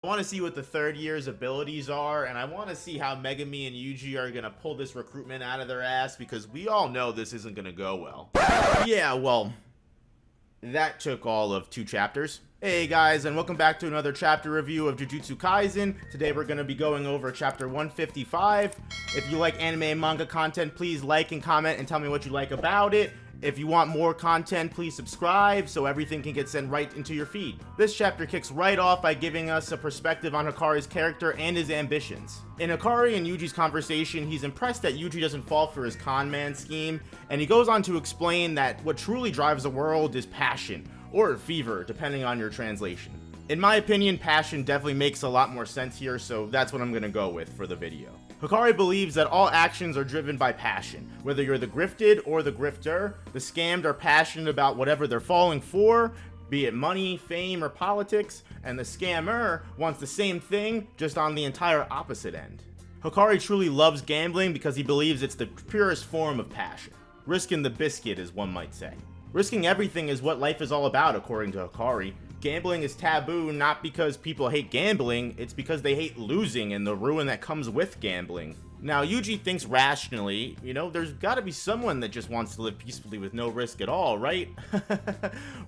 I want to see what the third year's abilities are, and I want to see how Megumi and Yuji are going to pull this recruitment out of their ass, because we all know this isn't going to go well. Yeah, well, that took all of 2 chapters. Hey guys, and welcome back to another chapter review of Jujutsu Kaisen. Today we're going to be going over chapter 155. If you like anime and manga content, please like and comment and tell me what you like about it. If you want more content, please subscribe so everything can get sent right into your feed. This chapter kicks right off by giving us a perspective on Hakari's character and his ambitions. In Hakari and Yuji's conversation, he's impressed that Yuji doesn't fall for his con man scheme, and he goes on to explain that what truly drives the world is passion, or fever, depending on your translation. In my opinion, passion definitely makes a lot more sense here, so that's what I'm gonna go with for the video. Hakari believes that all actions are driven by passion. Whether you're the grifted or the grifter, the scammed are passionate about whatever they're falling for, be it money, fame, or politics, and the scammer wants the same thing, just on the entire opposite end. Hakari truly loves gambling because he believes it's the purest form of passion. Risking the biscuit, as one might say. Risking everything is what life is all about, according to Hakari. Gambling is taboo not because people hate gambling, it's because they hate losing and the ruin that comes with gambling. Now, Yuji thinks rationally, there's gotta be someone that just wants to live peacefully with no risk at all, right?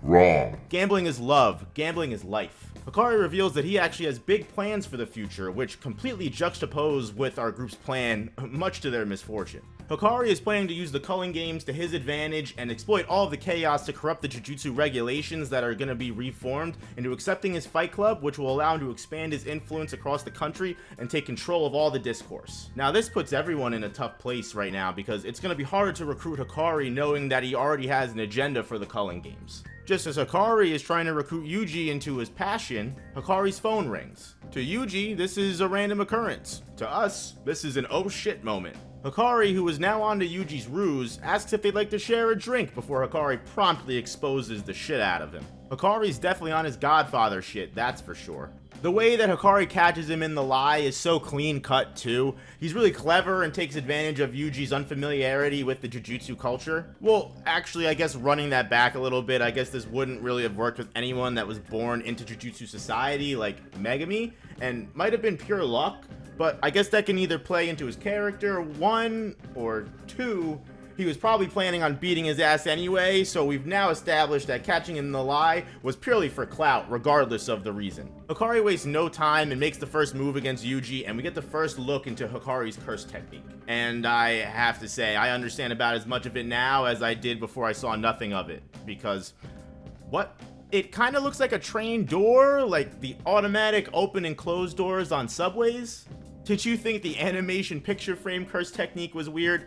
Wrong. Gambling is love, gambling is life. Hakari reveals that he actually has big plans for the future, which completely juxtapose with our group's plan, much to their misfortune. Hakari is planning to use the culling games to his advantage and exploit all of the chaos to corrupt the Jujutsu regulations that are going to be reformed into accepting his fight club, which will allow him to expand his influence across the country and take control of all the discourse. Now, this puts everyone in a tough place right now because it's going to be hard to recruit Hakari knowing that he already has an agenda for the culling games. Just as Hakari is trying to recruit Yuji into his passion, Hakari's phone rings. To Yuji, this is a random occurrence. To us, this is an oh shit moment. Hakari, who is now on to Yuji's ruse, asks if they'd like to share a drink before Hakari promptly exposes the shit out of him. Hakari's definitely on his godfather shit, that's for sure. The way that Hakari catches him in the lie is so clean cut too. He's really clever and takes advantage of Yuji's unfamiliarity with the Jujutsu culture. Well, actually, I guess running that back a little bit, I guess this wouldn't really have worked with anyone that was born into Jujutsu society like Megumi, and might have been pure luck, but I guess that can either play into his character, 1, or 2, he was probably planning on beating his ass anyway, so we've now established that catching him in the lie was purely for clout, regardless of the reason. Hakari wastes no time and makes the first move against Yuji, and we get the first look into Hakari's curse technique. And I have to say, I understand about as much of it now as I did before I saw nothing of it, because what? It kind of looks like a train door, like the automatic open and close doors on subways. Did you think the animation picture frame curse technique was weird?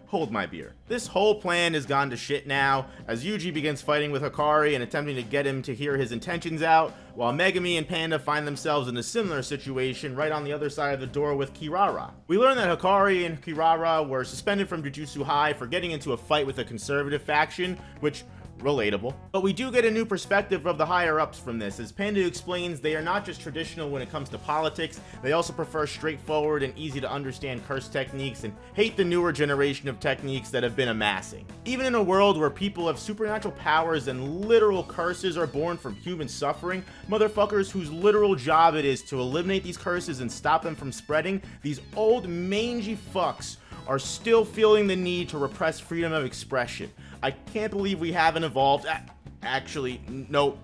Hold my beer. This whole plan has gone to shit now, as Yuji begins fighting with Hakari and attempting to get him to hear his intentions out, while Megumi and Panda find themselves in a similar situation right on the other side of the door with Kirara. We learn that Hakari and Kirara were suspended from Jujutsu High for getting into a fight with a conservative faction, which relatable. But we do get a new perspective of the higher-ups from this, as Panda explains they are not just traditional when it comes to politics, they also prefer straightforward and easy to understand curse techniques and hate the newer generation of techniques that have been amassing. Even in a world where people have supernatural powers and literal curses are born from human suffering, motherfuckers whose literal job it is to eliminate these curses and stop them from spreading, these old mangy fucks are still feeling the need to repress freedom of expression. I can't believe we haven't evolved. Actually, nope.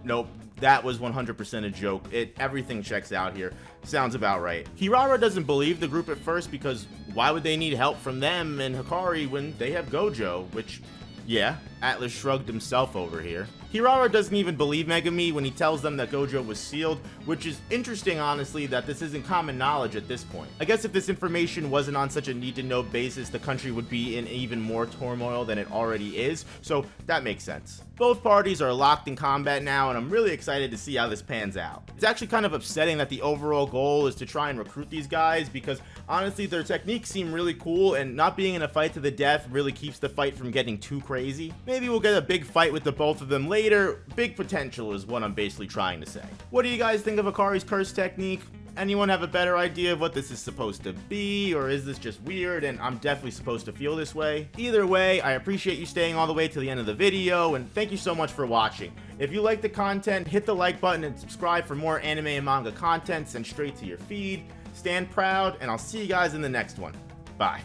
That was 100% a joke. Everything checks out here. Sounds about right. Kirara doesn't believe the group at first because why would they need help from them and Hakari when they have Gojo? Which, yeah, Atlas shrugged himself over here. Kirara doesn't even believe Megumi when he tells them that Gojo was sealed, which is interesting, honestly, that this isn't common knowledge at this point. I guess if this information wasn't on such a need-to-know basis, the country would be in even more turmoil than it already is, so that makes sense. Both parties are locked in combat now, and I'm really excited to see how this pans out. It's actually kind of upsetting that the overall goal is to try and recruit these guys, because honestly, their techniques seem really cool, and not being in a fight to the death really keeps the fight from getting too crazy. Maybe we'll get a big fight with the both of them later. Big potential is what I'm basically trying to say. What do you guys think of Hakari's curse technique? Anyone have a better idea of what this is supposed to be, or is this just weird and I'm definitely supposed to feel this way? Either way, I appreciate you staying all the way to the end of the video, and thank you so much for watching. If you like the content, hit the like button and subscribe for more anime and manga content sent straight to your feed. Stand proud, and I'll see you guys in the next one. Bye.